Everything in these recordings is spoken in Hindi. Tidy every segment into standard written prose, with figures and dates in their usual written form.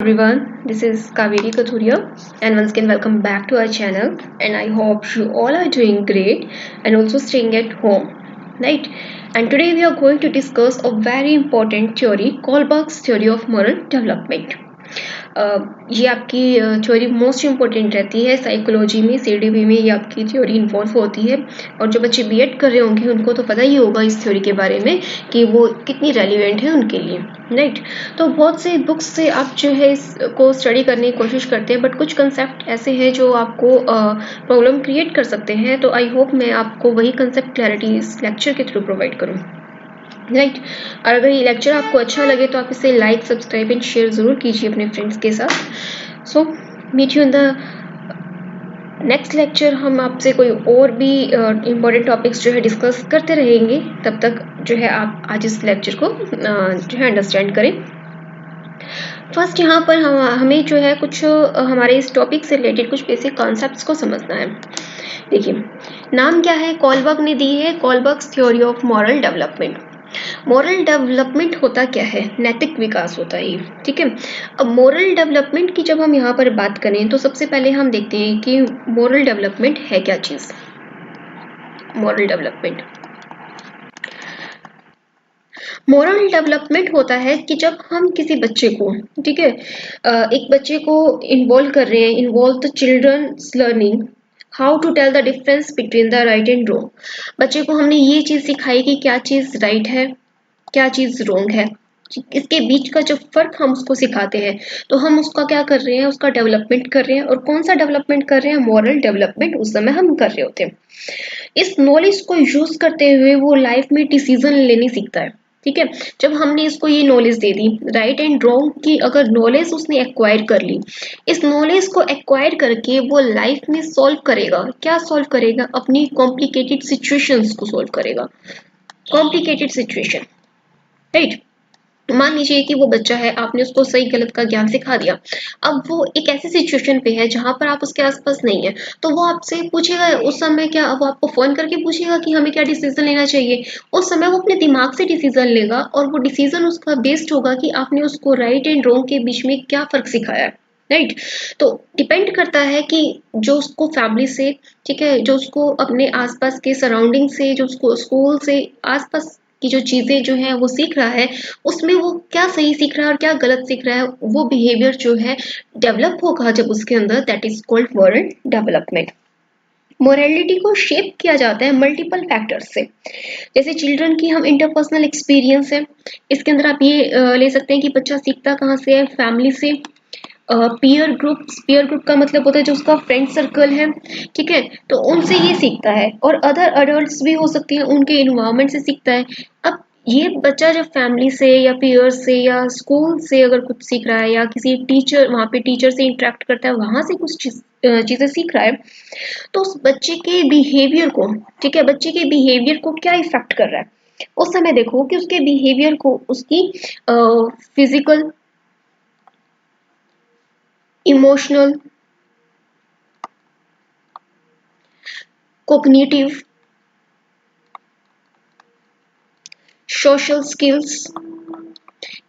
Everyone, this is Kaveri Kathuria and once again welcome back to our channel, and I hope you all are doing great and also staying at home, right? And today we are going to discuss a very important theory, Kohlberg's theory of moral development. ये आपकी थ्योरी मोस्ट इम्पोर्टेंट रहती है साइकोलॉजी में, सीडीबी में ये आपकी थ्योरी इन्वॉल्व होती है। और जो बच्चे बीएड कर रहे होंगे उनको तो पता ही होगा इस थ्योरी के बारे में कि वो कितनी रेलिवेंट है उनके लिए, राइट। तो बहुत से बुक्स से आप जो है इसको स्टडी करने की कोशिश करते हैं, बट कुछ कंसेप्ट ऐसे हैं जो आपको प्रॉब्लम क्रिएट कर सकते हैं। तो आई होप मैं आपको वही कंसेप्ट क्लैरिटी इस लेक्चर के थ्रू प्रोवाइड करूँ, राइट। और अगर ये लेक्चर आपको अच्छा लगे तो आप इसे लाइक, सब्सक्राइब एंड शेयर ज़रूर कीजिए अपने फ्रेंड्स के साथ। So meet you in the next lecture. हम आपसे कोई और भी इम्पोर्टेंट टॉपिक्स जो है डिस्कस करते रहेंगे। तब तक जो है आप आज इस लेक्चर को जो है अंडरस्टैंड करें। फर्स्ट यहाँ पर हमें जो है कुछ हमारे इस टॉपिक से रिलेटेड कुछ बेसिक कॉन्सेप्ट्स को समझना है। देखिए, नाम क्या है, कोलबर्ग ने दी है, Kohlberg's theory of moral development. Moral development होता क्या है, नैतिक विकास होता है, ठीक है। अब मॉरल डेवलपमेंट की जब हम यहाँ पर बात करें तो सबसे पहले हम देखते हैं कि मॉरल डेवलपमेंट है क्या चीज। मॉरल डेवलपमेंट होता है कि जब हम किसी बच्चे को, ठीक है, एक बच्चे को इन्वॉल्व कर रहे हैं, involve the childrens learning how to tell the difference between the right and wrong. बच्चे को हमने ये चीज सिखाई कि क्या चीज राइट है, क्या चीज रॉन्ग है, इसके बीच का जो फर्क हम उसको सिखाते हैं। तो हम उसका क्या कर रहे हैं, उसका डेवलपमेंट कर रहे हैं। और कौन सा डेवलपमेंट कर रहे हैं, मॉरल डेवलपमेंट उस समय हम कर रहे होते हैं। इस नॉलेज को यूज करते हुए वो लाइफ में डिसीजन लेने सीखता है, ठीक है। जब हमने इसको ये knowledge they the right and wrong की, अगर नॉलेज उसने एक्वायर कर ली, इस नॉलेज को एक्वायर करके वो लाइफ में सॉल्व करेगा। क्या सॉल्व करेगा, अपनी कॉम्प्लिकेटेड सिचुएशंस को सॉल्व करेगा। Complicated situation, right. मान लीजिए कि वो बच्चा है, आपने उसको सही गलत का ज्ञान सिखा दिया। अब वो एक ऐसी सिचुएशन पे है जहां पर आप उसके आसपास नहीं है, तो वो आपसे पूछेगा उस समय, क्या वो आपको फोन करके पूछेगा कि हमें क्या डिसीजन लेना चाहिए। उस समय वो अपने दिमाग से डिसीजन लेगा और वो डिसीजन उसका बेस्ड होगा कि आपने उसको राइट एंड रॉन्ग के बीच में क्या फर्क सिखाया है, राइट। तो डिपेंड करता है कि जो उसको फैमिली से, ठीक है, जो उसको अपने आसपास के सराउंडिंग से, जो उसको स्कूल से आसपास की जो चीजें जो है वो सीख रहा है, उसमें वो क्या सही सीख रहा है और क्या गलत सीख रहा है, वो बिहेवियर जो है डेवलप होगा जब उसके अंदर, that is called moral development. Morality को शेप किया जाता है मल्टीपल फैक्टर्स से। जैसे चिल्ड्रन की हम इंटरपर्सनल एक्सपीरियंस है, इसके अंदर आप ये ले सकते हैं कि बच्चा सीखता कहाँ से है, फैमिली से। पीयर ग्रुप का मतलब होता है जो उसका फ्रेंड सर्कल है, ठीक है, तो उनसे ये सीखता है। और अदर अडल्ट्स भी हो सकते हैं, उनके इन्वायरमेंट से सीखता है। अब ये बच्चा जब फैमिली से या पीयर से या स्कूल से अगर कुछ सीख रहा है या किसी टीचर, वहाँ पे टीचर से इंटरेक्ट करता है, वहां से कुछ चीजें सीख रहा है, तो उस बच्चे के बिहेवियर को, ठीक है, बच्चे के बिहेवियर को क्या इफेक्ट कर रहा है। उस समय देखो कि उसके बिहेवियर को उसकी physical, emotional, cognitive, social skills,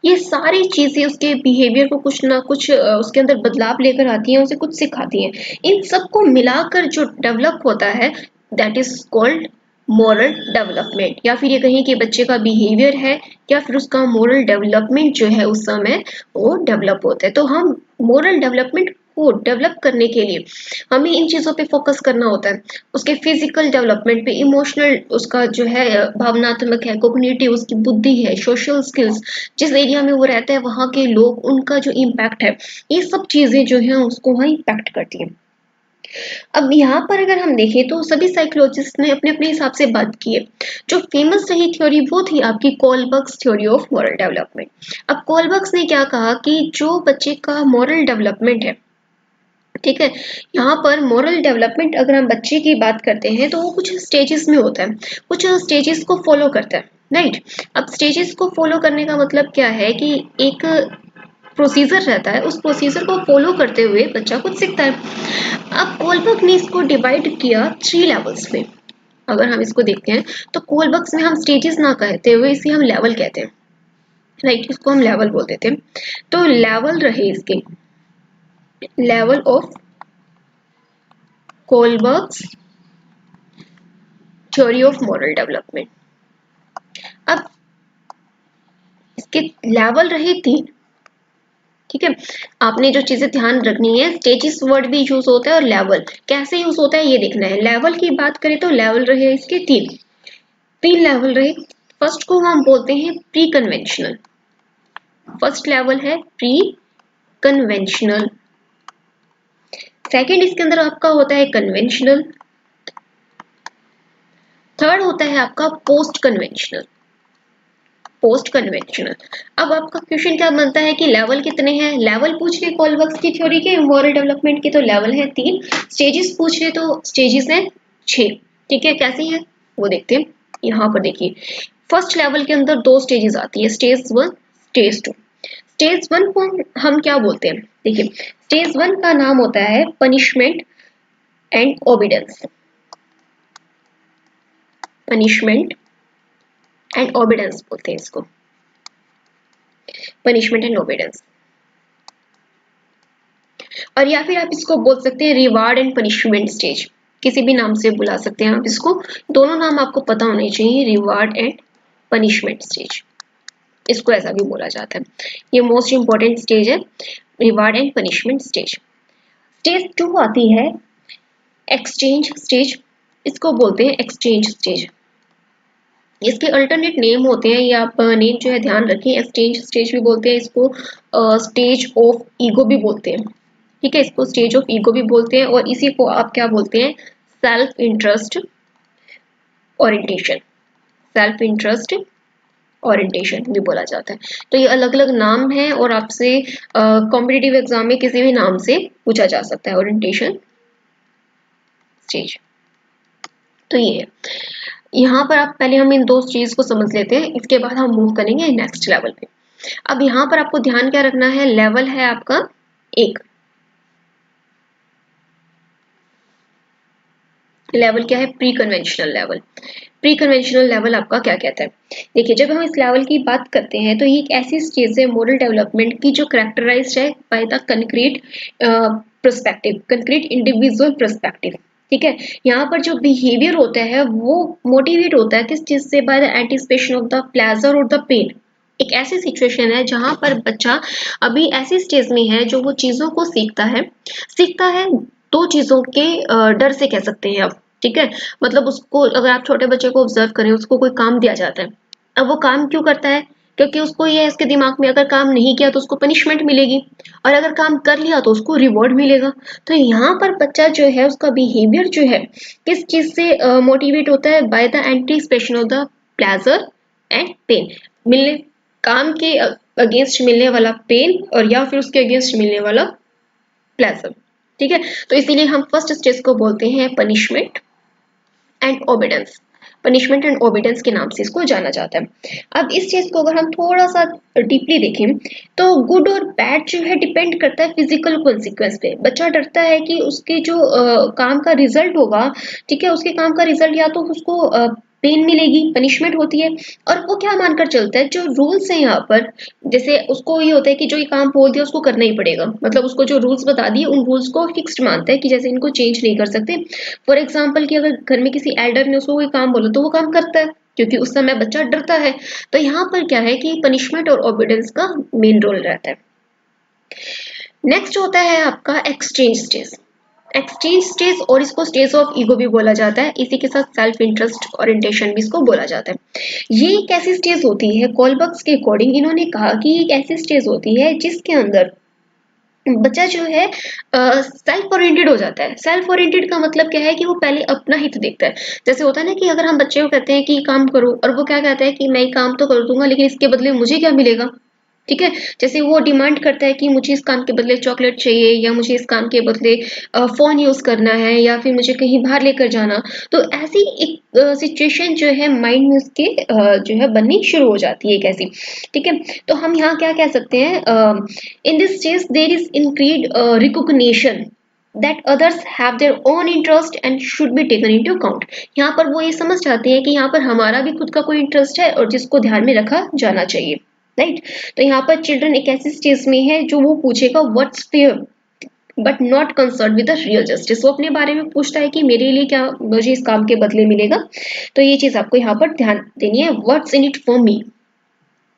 ये सारी चीजें उसके बिहेवियर को कुछ ना कुछ उसके अंदर बदलाव लेकर आती हैं, उसे कुछ सिखाती हैं। इन सबको मिलाकर जो डेवलप होता है, that is called moral development. या फिर ये कहें कि बच्चे का बिहेवियर है या फिर उसका मोरल डेवलपमेंट जो है उस समय वो डेवलप होता है। तो हम मोरल डेवलपमेंट को डेवलप करने के लिए हमें इन चीजों पे फोकस करना होता है। उसके फिजिकल डेवलपमेंट पे, इमोशनल, उसका जो है भावनात्मक है, कोग्निटिव उसकी बुद्धि है, सोशल स्किल्स, जिस एरिया में वो रहता है वहाँ के लोग, उनका जो इम्पैक्ट है, ये सब चीजें जो है उसको वहाँ इम्पैक्ट करती हैं। अब यहाँ पर अगर हम देखें तो सभी साइकोलॉजिस्ट ने अपने अपने हिसाब से बात की है। जो फेमस रही थ्योरी वो थी आपकी Kohlberg's theory of moral development. अब कोलबर्ग्स ने क्या कहा कि जो बच्चे का मॉरल डेवलपमेंट है, ठीक है, यहाँ पर मॉरल डेवलपमेंट अगर हम बच्चे की बात करते हैं तो वो कुछ स्टेजेस में होता है, कुछ स्टेजेस को फॉलो करता है, राइट। अब स्टेजेस को फॉलो करने का मतलब क्या है कि एक प्रोसीजर रहता है, उस प्रोसीजर को फॉलो करते हुए बच्चा कुछ सीखता है। अब कोलबर्ग ने इसको डिवाइड किया 3 लेवल्स में। अगर हम इसको देखते हैं तो कोलबर्ग्स में हम स्टेजेस ना कहते हुए इसे हम लेवल कहते हैं। राइट, इसको हम लेवल बोल देते हैं। तो लेवल रहे इसके, level of Kohlberg's theory of moral development. अब इसके लेवल रहे 3, ठीक है। आपने जो चीजें ध्यान रखनी है, स्टेजेस वर्ड भी यूज होता है और लेवल कैसे यूज होता है ये देखना है। लेवल की बात करें तो लेवल रहे इसके 3 लेवल रहे। फर्स्ट को हम बोलते हैं प्री कन्वेंशनल, फर्स्ट लेवल है प्री कन्वेंशनल। सेकेंड इसके अंदर आपका होता है कन्वेंशनल। थर्ड होता है आपका पोस्ट कन्वेंशनल, पोस्ट कन्वेंशनल। अब आपका क्वेश्चन क्या बनता है कि लेवल कितने हैं, लेवल पूछ रहे कोलबर्ग्स की थ्योरी के मॉरल डेवलपमेंट के, तो लेवल है 3। स्टेजेस पूछ रहे तो स्टेजेस है 6, ठीक है। कैसे है वो देखते हैं। यहाँ पर देखिए फर्स्ट लेवल के अंदर 2 स्टेजेस आती है, स्टेज 1 स्टेज 2। स्टेज 1 को हम क्या बोलते हैं, देखिए स्टेज 1 का नाम होता है पनिशमेंट एंड ओबीडेंस, पनिशमेंट एंड ओबीडेंस बोलते हैं इसको, पनिशमेंट एंड ओबीडेंस। और या फिर आप इसको बोल सकते हैं रिवार्ड एंड पनिशमेंट स्टेज, किसी भी नाम से बुला सकते हैं आप इसको, दोनों नाम आपको पता होने चाहिए, रिवार्ड एंड पनिशमेंट स्टेज, इसको ऐसा भी बोला जाता है। ये मोस्ट इंपॉर्टेंट स्टेज है, reward and punishment stage. Stage 2 आती है एक्सचेंज स्टेज, इसको बोलते हैं एक्सचेंज स्टेज। इसके अल्टरनेट नेम होते हैं, ये आप नेम जो है ध्यान रखें। एक्सचेंज स्टेज भी बोलते हैं इसको, स्टेज ऑफ ईगो भी बोलते हैं, ठीक है। इसको स्टेज ऑफ ईगो भी बोलते हैं, और इसी को आप क्या बोलते हैं, self interest orientation, self interest orientation भी बोला जाता है। तो ये अलग अलग नाम है और आपसे कॉम्पिटिटिव एग्जाम में किसी भी नाम से पूछा जा सकता है, ओरिएंटेशन स्टेज। तो ये है, यहाँ पर आप पहले हम इन 2 चीज को समझ लेते हैं, इसके बाद हम मूव करेंगे नेक्स्ट लेवल पे। अब यहाँ पर आपको ध्यान क्या रखना है, लेवल है आपका 1, लेवल क्या है, pre conventional level. Pre conventional level आपका क्या कहता है, देखिए जब हम इस लेवल की बात करते हैं तो ये एक ऐसी स्टेज है मॉरल डेवलपमेंट की जो करेक्टराइज्ड है by the concrete perspective, concrete individual perspective, ठीक है। यहाँ पर जो बिहेवियर होता है वो मोटिवेट होता है किस चीज से, by the anticipation of the pleasure और द पेन। एक ऐसी सिचुएशन है जहां पर बच्चा अभी ऐसी स्टेज में है जो वो चीजों को सीखता है 2 चीजों के डर से कह सकते हैं आप, ठीक है। मतलब उसको, अगर आप छोटे बच्चे को ऑब्जर्व करें, उसको कोई काम दिया जाता है, अब वो काम क्यों करता है, क्योंकि उसको ये है इसके दिमाग में अगर काम नहीं किया तो उसको पनिशमेंट मिलेगी, और अगर काम कर लिया तो उसको रिवॉर्ड मिलेगा। तो यहाँ पर बच्चा जो है उसका बिहेवियर जो है किस चीज से मोटिवेट होता है, by the anticipation of the pleasure and pain, मिलने काम के अगेंस्ट मिलने वाला पेन और या फिर उसके अगेंस्ट मिलने वाला प्लेजर, ठीक है। तो इसीलिए हम फर्स्ट स्टेज को बोलते हैं पनिशमेंट एंड ओबीडेंस, पनिशमेंट एंड ओबीडेंस के नाम से इसको जाना जाता है। अब इस चीज को अगर हम थोड़ा सा डीपली देखें तो गुड और बैड जो है डिपेंड करता है फिजिकल कॉन्सिक्वेंस पे। बच्चा डरता है कि उसके जो काम का रिजल्ट होगा, ठीक है, उसके काम का रिजल्ट या तो उसको पेन मिलेगी, पनिशमेंट होती है, और वो क्या मानकर चलता है जो रूल्स है यहाँ पर, जैसे उसको ये होता है कि जो ये काम बोल दिया उसको करना ही पड़ेगा, मतलब उसको जो रूल्स बता दिए उन रूल्स को फिक्स्ड मानता है कि जैसे इनको चेंज नहीं कर सकते। फॉर एग्जाम्पल कि अगर घर में किसी एल्डर ने उसको कोई काम बोला तो वो काम करता है, क्योंकि उस समय बच्चा डरता है। तो यहाँ पर क्या है कि पनिशमेंट और ओबीडेंस का मेन रोल रहता है। नेक्स्ट होता है आपका एक्सचेंज स्टेज, एक्सचेंज स्टेज, और इसको स्टेज ऑफ ईगो भी बोला जाता है, इसी के साथ सेल्फ इंटरेस्ट ओरिएंटेशन भी इसको बोला जाता है। ये एक ऐसी स्टेज होती है, कोलबर्ग्स के अकॉर्डिंग इन्होंने कहा कि एक ऐसी स्टेज होती है जिसके अंदर बच्चा जो है सेल्फ ओरिएंटेड हो जाता है। सेल्फ ओरिएंटेड का मतलब क्या है कि वो पहले अपना हित देखता है। जैसे होता है ना कि अगर हम बच्चे को कहते हैं कि काम करो, और वो क्या कहता है कि मैं काम तो कर दूंगा लेकिन इसके बदले मुझे क्या मिलेगा, ठीक है। जैसे वो डिमांड करता है कि मुझे इस काम के बदले चॉकलेट चाहिए, या मुझे इस काम के बदले फोन यूज करना है, या फिर मुझे कहीं बाहर लेकर जाना। तो ऐसी एक सिचुएशन जो है माइंड में उसके जो है बननी शुरू हो जाती है एक ऐसी, ठीक है। तो हम यहाँ क्या कह सकते हैं, in this stage there is increased recognition that others have their own interest and should be taken into account। यहाँ पर वो ये समझ जाते हैं कि यहाँ पर हमारा भी खुद का कोई इंटरेस्ट है और जिसको ध्यान में रखा जाना चाहिए। राइट। तो यहाँ पर चिल्ड्रन एक ऐसी स्टेज में है जो वो पूछेगा what's fair but not concern with the real justice. वो अपने बारे में पूछता है कि मेरे लिए क्या मुझे इस काम के बदले मिलेगा। तो ये चीज आपको यहाँ पर ध्यान देनी है, what's in it for me.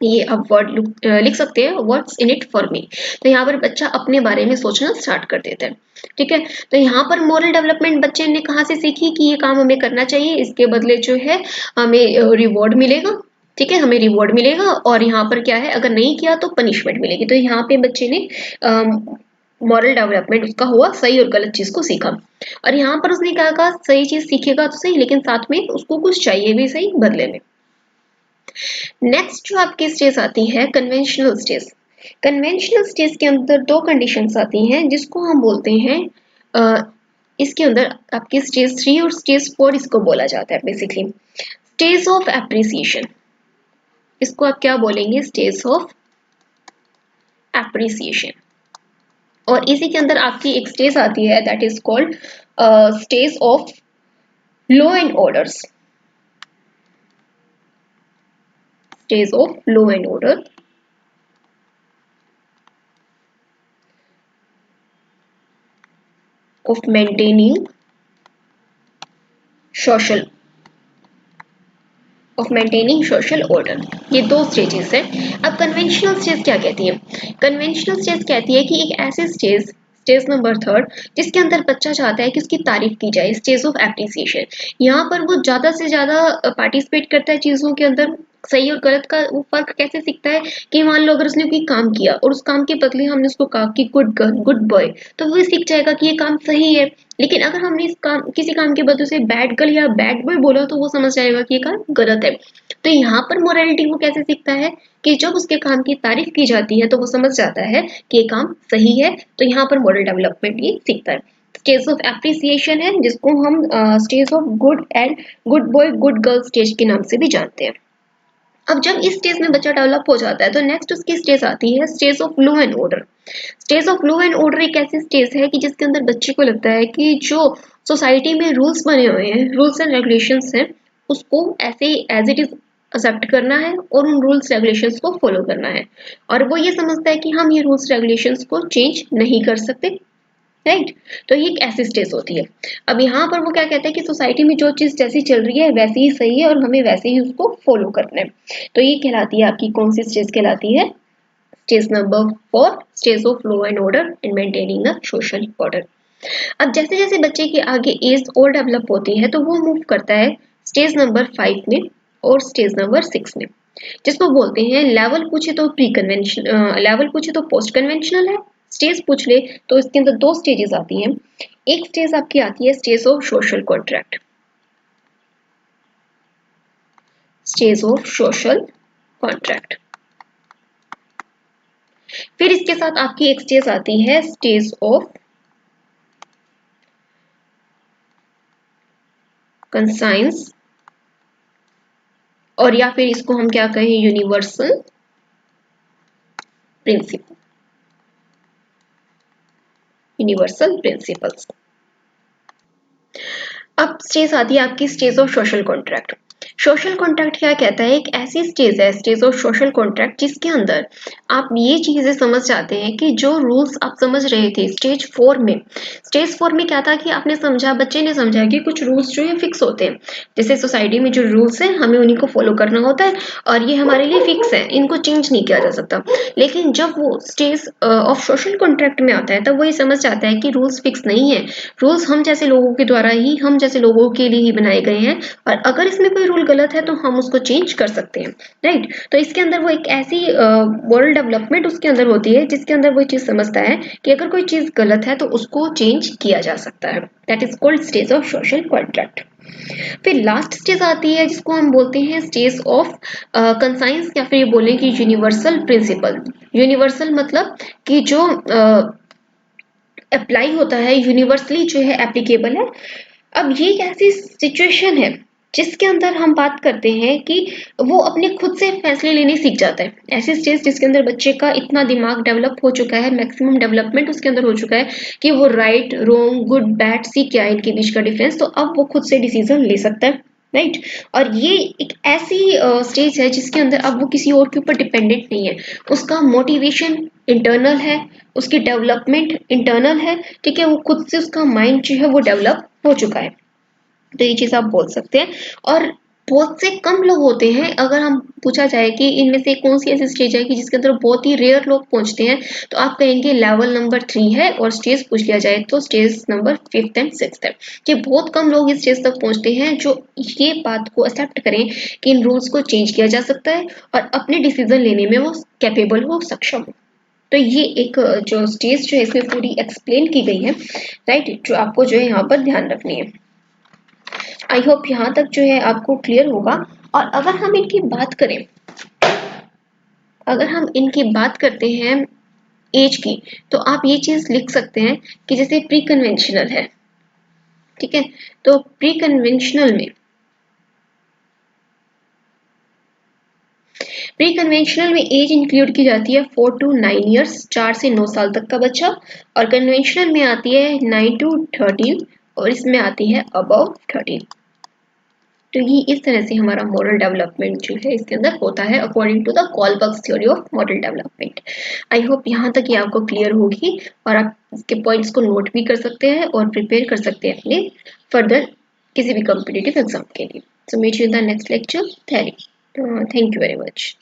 ये आप वर्ड लिख सकते हैं, what's in it for me. तो यहाँ पर बच्चा अपने बारे में सोचना स्टार्ट कर देता है। ठीक है, तो यहाँ पर मोरल डेवलपमेंट बच्चे ने कहाँ से सीखी कि ये काम हमें करना चाहिए, इसके बदले जो है हमें रिवॉर्ड मिलेगा। ठीक है, हमें रिवॉर्ड मिलेगा, और यहाँ पर क्या है, अगर नहीं किया तो पनिशमेंट मिलेगी। तो यहाँ पे बच्चे ने मॉरल डेवलपमेंट उसका हुआ, सही और गलत चीज को सीखा। और यहाँ पर उसने क्या कहा, सही चीज सीखेगा तो सही, लेकिन साथ में उसको कुछ चाहिए भी सही बदले में। नेक्स्ट जो आपकी स्टेज आती है कन्वेंशनल स्टेज। कन्वेंशनल स्टेज के अंदर दो कंडीशंस आती हैं जिसको हम बोलते हैं इसके अंदर आपकी स्टेज 3 और स्टेज 4 इसको बोला जाता है बेसिकली स्टेज ऑफ एप्रिसिएशन। इसको आप क्या बोलेंगे, स्टेज ऑफ एप्रिसिएशन। और इसी के अंदर आपकी एक स्टेज आती है that is called stage of law and orders. Stage of law and order, of maintaining social order। ये दो स्टेजेस है। अब कन्वेंशनल स्टेज क्या कहती है, कन्वेंशनल स्टेज कहती है कि एक ऐसे स्टेज, स्टेज नंबर 3 जिसके अंदर बच्चा चाहता है कि उसकी तारीफ की जाए, स्टेज ऑफ एप्रिसिएशन। यहाँ पर वो ज्यादा से ज्यादा पार्टिसिपेट करता है चीजों के अंदर। सही और गलत का वो फर्क कैसे सीखता है कि मान लो अगर उसने कोई काम किया और उस काम के बदले हमने उसको कहा कि गुड गर्ल गुड बॉय, तो वो सीख जाएगा कि ये काम सही है। लेकिन अगर हमने इस काम किसी काम के बदले से बैड गर्ल या बैड बॉय बोला तो वो समझ जाएगा कि ये काम गलत है। तो यहाँ पर मोरालिटी वो कैसे सीखता है कि जब उसके काम की तारीफ की जाती है तो वो समझ जाता है कि ये काम सही है। तो यहाँ पर मॉरल डेवलपमेंट ये सीखता है। स्टेज ऑफ एप्रिसिएशन है जिसको हम stage of good and good boy good girl stage के नाम से भी जानते हैं। अब जब इस स्टेज में बच्चा डेवलप हो जाता है तो नेक्स्ट उसकी स्टेज आती है stage of law and order. Stage of law and order एक ऐसी स्टेज है कि जिसके अंदर बच्चे को लगता है कि जो सोसाइटी में रूल्स बने हुए हैं, रूल्स एंड रेगुलेशंस हैं, उसको ऐसे एज इट इज एक्सेप्ट करना है और उन रूल्स रेगुलेशंस को फॉलो करना है। और वो ये समझता है कि हम ये रूल्स रेगुलेशंस को चेंज नहीं कर सकते। राइट, तो ये एक ऐसी स्टेज होती है। अब यहाँ पर वो क्या कहते हैं कि सोसाइटी में जो चीज जैसी चल रही है वैसी ही सही है और हमें वैसे ही उसको फॉलो करना है। तो ये कहलाती है आपकी कौन सी स्टेज कहलाती है, stage number 4, stage of law and order in maintaining the social order. अब जैसे जैसे बच्चे की आगे एज और डेवलप होती है तो वो मूव करता है स्टेज नंबर 5 में और स्टेज नंबर 6 में, जिसको बोलते हैं लेवल पूछे तो प्री कन्वेंशन, लेवल पूछे तो पोस्ट कन्वेंशनल है। स्टेज पूछ ले तो इसके अंदर दो स्टेजेस आती हैं। एक स्टेज आपकी आती है stage of social contract, stage of social contract. फिर इसके साथ आपकी एक स्टेज आती है स्टेज ऑफ कंसाइंस, और या फिर इसको हम क्या कहें, यूनिवर्सल प्रिंसिपल, यूनिवर्सल प्रिंसिपल्स। अब स्टेज आती है आपकी stage of social contract. Social contract क्या कहता है, एक ऐसी स्टेज है स्टेज ऑफ सोशल कॉन्ट्रैक्ट जिसके अंदर आप ये चीजें समझ जाते हैं कि जो रूल्स आप समझ रहे थे स्टेज 4 में, स्टेज 4 में क्या था कि आपने समझा, बच्चे ने समझा कि कुछ रूल्स जो है फिक्स होते हैं। जैसे सोसाइटी में जो रूल्स हैं हमें उन्हीं को फॉलो करना होता है और ये हमारे लिए फिक्स है, इनको चेंज नहीं किया जा सकता। लेकिन जब वो स्टेज ऑफ सोशल कॉन्ट्रैक्ट में आता है तब वो ये समझ जाता है कि रूल्स फिक्स नहीं है, रूल्स हम जैसे लोगों के द्वारा ही, हम जैसे लोगों के लिए ही बनाए गए हैं, और अगर इसमें कोई रूल गलत है तो हम उसको चेंज कर सकते हैं। राइट, तो इसके अंदर वो एक ऐसी मोरल डेवलपमेंट उसके अंदर होती है जिसके अंदर वो चीज समझता है कि अगर कोई चीज गलत है तो उसको चेंज किया जा सकता है। That is called stage of social contract. फिर लास्ट स्टेज आती है जिसको हम बोलते हैं स्टेज ऑफ कंसाइंस, या फिर बोलें कि यूनिवर्सल प्रिंसिपल। यूनिवर्सल मतलब कि जो अप्लाई होता है, यूनिवर्सली जो है एप्लीकेबल है। अब ये एक ऐसी सिचुएशन है जिसके अंदर हम बात करते हैं कि वो अपने खुद से फैसले लेने सीख जाता है। ऐसी स्टेज जिसके अंदर बच्चे का इतना दिमाग डेवलप हो चुका है, मैक्सिमम डेवलपमेंट उसके अंदर हो चुका है कि वो राइट रॉन्ग गुड बैड सी क्या है इनके बीच का डिफरेंस, तो अब वो खुद से डिसीजन ले सकता है। राइट। और ये एक ऐसी स्टेज है जिसके अंदर अब वो किसी और के ऊपर डिपेंडेंट नहीं है, उसका मोटिवेशन इंटरनल है, उसकी डेवलपमेंट इंटरनल है, ठीक है, वो खुद से उसका माइंड जो है वो डेवलप हो चुका है। तो ये चीज़ आप बोल सकते हैं। और बहुत से कम लोग होते हैं, अगर हम पूछा जाए कि इनमें से कौन सी ऐसी स्टेज है कि जिसके अंदर बहुत ही रेयर लोग पहुंचते हैं, तो आप कहेंगे लेवल नंबर 3 है, और स्टेज पूछ लिया जाए तो stage number 5th and 6th है, कि बहुत कम लोग इस स्टेज तक पहुंचते हैं जो ये बात को एक्सेप्ट करें कि इन रूल्स को चेंज किया जा सकता है और अपने डिसीजन लेने में वो कैपेबल हो, सक्षम हो। तो ये एक जो स्टेज जो है इसमें पूरी एक्सप्लेन की गई है, राइट, जो आपको जो है यहाँ पर ध्यान रखनी है। आई होप यहाँ तक जो है आपको क्लियर होगा। और अगर हम इनकी बात करें, अगर हम इनकी बात करते हैं एज की, तो आप ये चीज लिख सकते हैं कि जैसे प्री कन्वेंशनल है, ठीक है, तो प्री कन्वेंशनल में एज इंक्लूड की जाती है 4 to 9 ईयर्स, 4 से 9 साल तक का बच्चा। और कन्वेंशनल में आती है 9 to 13, और इसमें आती है अबव 13। तो ये इस तरह से हमारा मॉडल डेवलपमेंट जो है इसके अंदर होता है according to the Kohlberg's theory of moral development. I hope यहाँ तक ये आपको क्लियर होगी, और आप इसके पॉइंट्स को नोट भी कर सकते हैं और प्रिपेयर कर सकते हैं अपने फर्दर किसी भी कॉम्पिटिटिव एग्जाम के लिए। So meet you in the next lecture. Thank you very much.